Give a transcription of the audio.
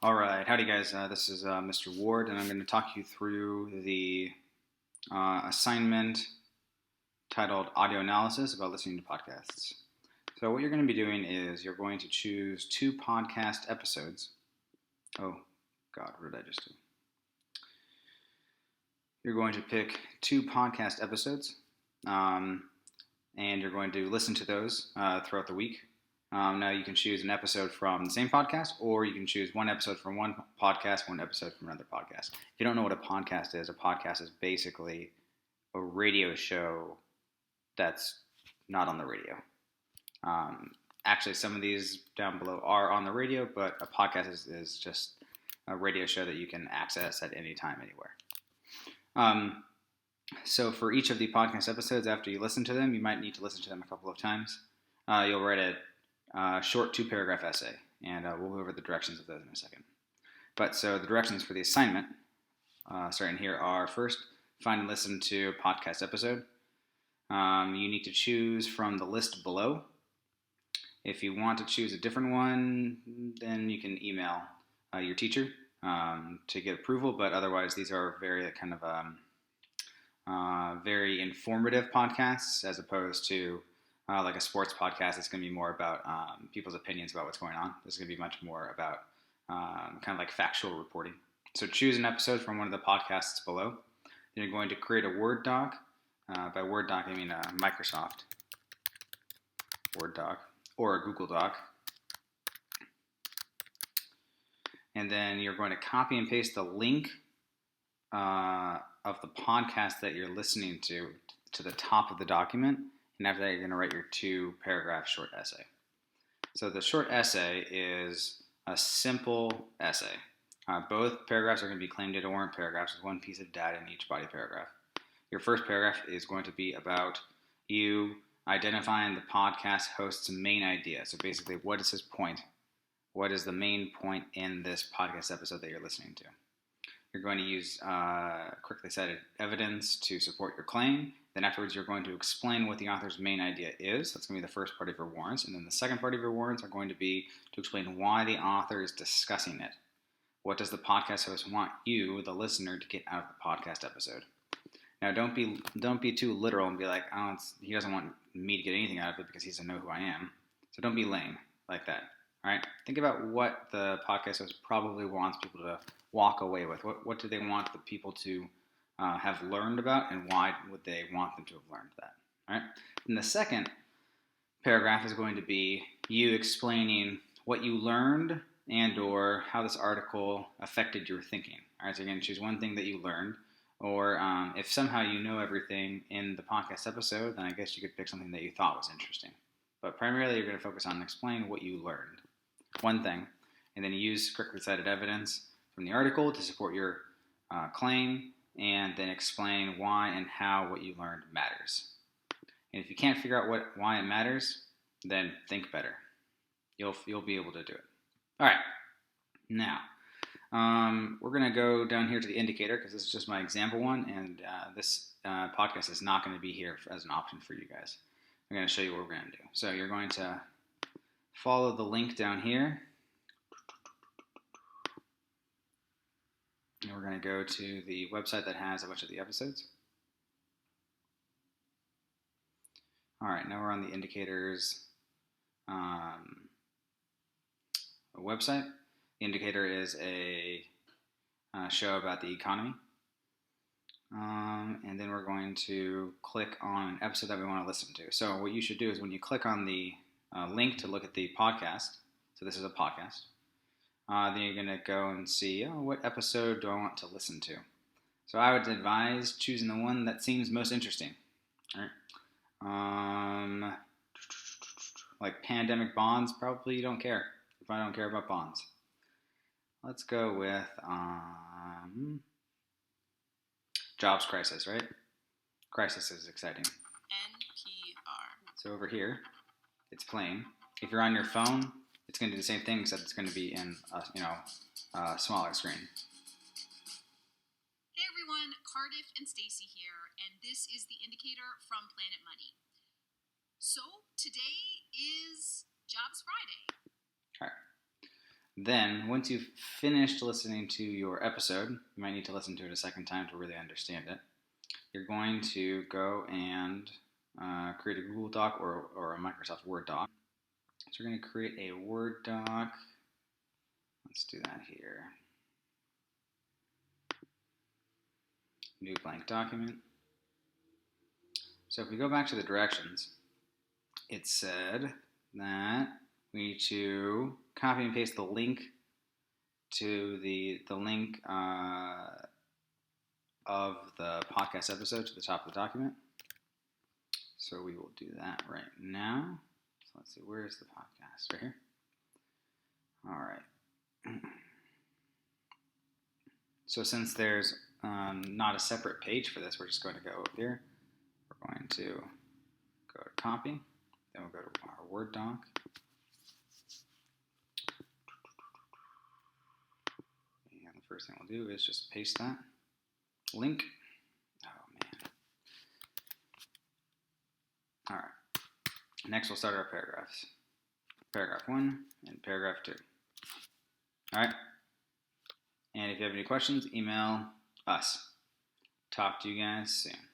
All right, howdy guys. This is Mr. Ward, and I'm going to talk you through the assignment titled Audio Analysis about listening to podcasts. So what you're going to be doing is you're going to choose two podcast episodes. Oh, God, what did I just do? You're going to pick two podcast episodes, and you're going to listen to those throughout the week. Now you can choose an episode from the same podcast, or you can choose one episode from one podcast, one episode from another podcast. If you don't know what a podcast is basically a radio show that's not on the radio. Actually, some of these down below are on the radio, but a podcast is just a radio show that you can access at any time, anywhere. So for each of the podcast episodes, after you listen to them, you might need to listen to them a couple of times. You'll write a short 2-paragraph essay, and we'll go over the directions of those in a second. But so the directions for the assignment, starting here, are first, find and listen to a podcast episode. You need to choose from the list below. If you want to choose a different one, then you can email your teacher to get approval, but otherwise these are very kind of very informative podcasts as opposed to like a sports podcast. It's going to be more about people's opinions about what's going on. This is going to be much more about kind of like factual reporting. So choose an episode from one of the podcasts below. Then you're going to create a Word doc. By Word doc, I mean a Microsoft Word doc or a Google Doc. And then you're going to copy and paste the link of the podcast that you're listening to the top of the document. And after that, you're going to write your 2-paragraph short essay. So the short essay is a simple essay. Both paragraphs are going to be claim data warrant paragraphs with one piece of data in each body paragraph. Your first paragraph is going to be about you identifying the podcast host's main idea. So basically, what is his point? What is the main point in this podcast episode that you're listening to? You're going to use correctly cited evidence to support your claim. Then afterwards, you're going to explain what the author's main idea is. That's going to be the first part of your warrants. And then the second part of your warrants are going to be to explain why the author is discussing it. What does the podcast host want you, the listener, to get out of the podcast episode? Now, don't be too literal and be like, oh, he doesn't want me to get anything out of it because he doesn't know who I am. So don't be lame like that. All right? Think about what the podcast host probably wants people to walk away with. What do they want the people to have learned about, and why would they want them to have learned that? All right? And the second paragraph is going to be you explaining what you learned and or how this article affected your thinking. All right? So you're going to choose one thing that you learned, or if somehow you know everything in the podcast episode, then I guess you could pick something that you thought was interesting. But primarily, you're going to focus on explaining what you learned. One thing. And then you use correctly cited evidence from the article to support your claim, and then explain why and how what you learned matters. And if you can't figure out why it matters, then think better. You'll be able to do it. All right. Now, we're going to go down here to the indicator because this is just my example one, and this podcast is not going to be here as an option for you guys. I'm going to show you what we're going to do. So you're going to follow the link down here. And we're going to go to the website that has a bunch of the episodes. All right, now we're on the indicators website. The indicator is a show about the economy. And then we're going to click on an episode that we want to listen to. So what you should do is when you click on the link to look at the podcast, so this is a podcast, then you're going to go and see, what episode do I want to listen to? So I would advise choosing the one that seems most interesting. All right. Like pandemic bonds, probably you don't care. If I don't care about bonds. Let's go with jobs crisis, right? Crisis is exciting. NPR. So over here, it's playing. If you're on your phone, it's going to do the same thing, except it's going to be in a smaller screen. Hey everyone, Cardiff and Stacy here, and this is the indicator from Planet Money. So today is Jobs Friday. All right. Then, once you've finished listening to your episode, you might need to listen to it a second time to really understand it. You're going to go and create a Google Doc or a Microsoft Word doc. So we're going to create a Word doc. Let's do that here. New blank document. So if we go back to the directions, it said that we need to copy and paste the link to the link of the podcast episode to the top of the document. So we will do that right now. So let's see, where's the podcast? Right here. All right. So since there's not a separate page for this, we're just going to go up here. We're going to go to copy. Then we'll go to our Word doc. And the first thing we'll do is just paste that link. Oh, man. All right. Next, we'll start our paragraphs. Paragraph 1 and paragraph 2. All right. And if you have any questions, email us. Talk to you guys soon.